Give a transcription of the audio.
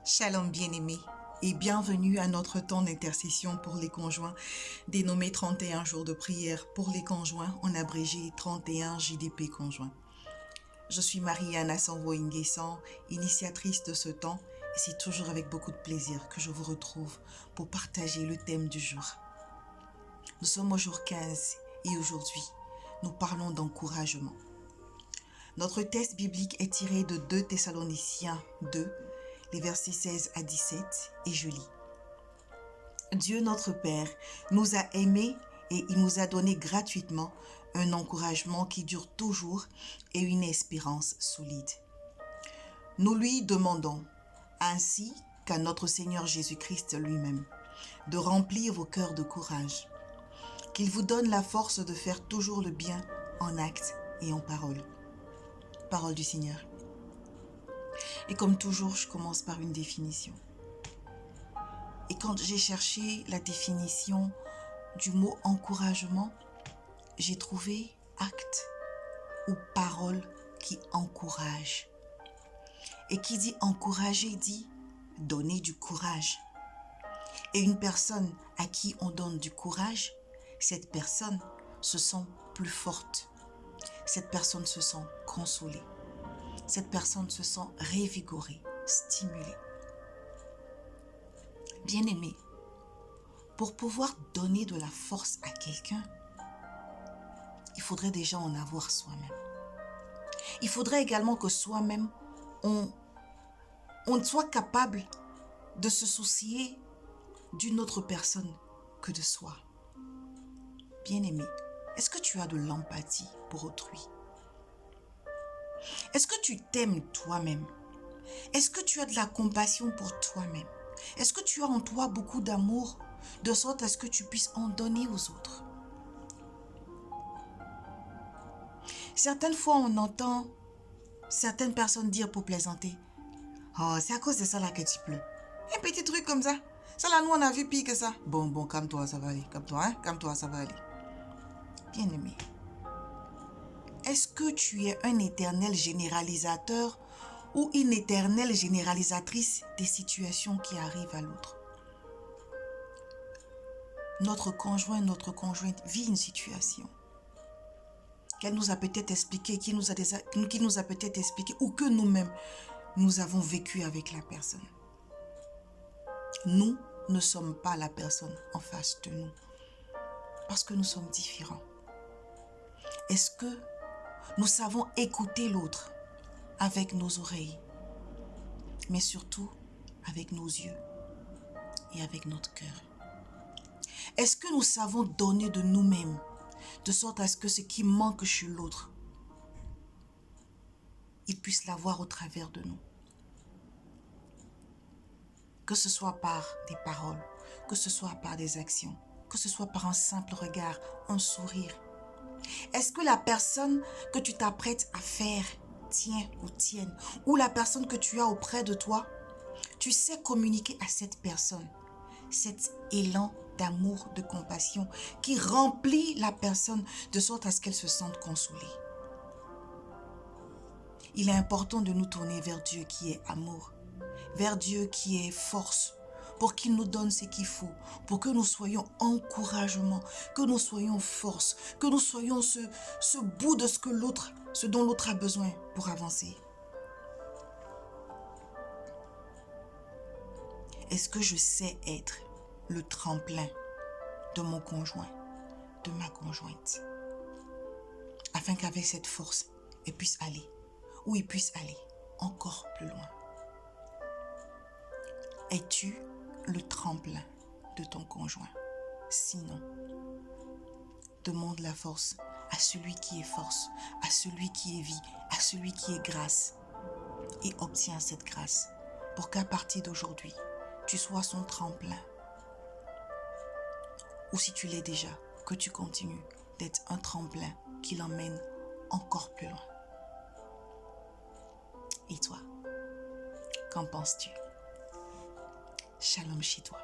Shalom bien-aimés et bienvenue à notre temps d'intercession pour les conjoints, dénommé 31 jours de prière pour les conjoints, en abrégé 31 JDP conjoints. Je suis Marie-Anna Sanvo-Nguessan, initiatrice de ce temps, et c'est toujours avec beaucoup de plaisir que je vous retrouve pour partager le thème du jour. Nous sommes au jour 15 et aujourd'hui, nous parlons d'encouragement. Notre texte biblique est tiré de 2 Thessaloniciens 2, les versets 16 à 17, et je lis. Dieu notre Père nous a aimés et il nous a donné gratuitement un encouragement qui dure toujours et une espérance solide. Nous lui demandons, ainsi qu'à notre Seigneur Jésus-Christ lui-même, de remplir vos cœurs de courage, qu'il vous donne la force de faire toujours le bien en actes et en parole. Parole du Seigneur. Et comme toujours, je commence par une définition. Et quand j'ai cherché la définition du mot encouragement, j'ai trouvé acte ou parole qui encourage. Et qui dit encourager dit donner du courage. Et une personne à qui on donne du courage, cette personne se sent plus forte. Cette personne se sent consolée. Cette personne se sent révigorée, stimulée. Bien-aimé, pour pouvoir donner de la force à quelqu'un, il faudrait déjà en avoir soi-même. Il faudrait également que soi-même, on soit capable de se soucier d'une autre personne que de soi. Bien-aimé, est-ce que tu as de l'empathie pour autrui? Est-ce que tu t'aimes toi-même? Est-ce que tu as de la compassion pour toi-même? Est-ce que tu as en toi beaucoup d'amour, de sorte à ce que tu puisses en donner aux autres? Certaines fois, on entend certaines personnes dire pour plaisanter, « Oh, c'est à cause de ça là que tu pleures. Un petit truc comme ça. Ça là, nous, on a vu pire que ça. Bon, calme-toi, ça va aller. Calme-toi, hein? Calme-toi, ça va aller. » Bien-aimé, est-ce que tu es un éternel généralisateur ou une éternelle généralisatrice des situations qui arrivent à l'autre? Notre conjoint, notre conjointe vit une situation qu'elle nous a peut-être expliqué, qui nous a peut-être expliqué, ou que nous-mêmes, nous avons vécu avec la personne. Nous ne sommes pas la personne en face de nous, parce que nous sommes différents. Est-ce que nous savons écouter l'autre avec nos oreilles, mais surtout avec nos yeux et avec notre cœur? Est-ce que nous savons donner de nous-mêmes, de sorte à ce que ce qui manque chez l'autre, il puisse l'avoir au travers de nous? Que ce soit par des paroles, que ce soit par des actions, que ce soit par un simple regard, un sourire. Est-ce que la personne que tu t'apprêtes à faire tient ou tienne, ou la personne que tu as auprès de toi, tu sais communiquer à cette personne cet élan d'amour, de compassion qui remplit la personne de sorte à ce qu'elle se sente consolée? Il est important de nous tourner vers Dieu qui est amour, vers Dieu qui est force, pour qu'il nous donne ce qu'il faut, pour que nous soyons encouragement, que nous soyons force, que nous soyons ce bout de ce dont l'autre a besoin pour avancer. Est-ce que je sais être le tremplin de mon conjoint, de ma conjointe, afin qu'avec cette force, elle puisse aller, ou il puisse aller encore plus loin? Es-tu le tremplin de ton conjoint? Sinon, demande la force à celui qui est force, à celui qui est vie, à celui qui est grâce, et obtiens cette grâce pour qu'à partir d'aujourd'hui, tu sois son tremplin. Ou si tu l'es déjà, que tu continues d'être un tremplin qui l'emmène encore plus loin. Et toi, qu'en penses-tu? Shalom chez toi.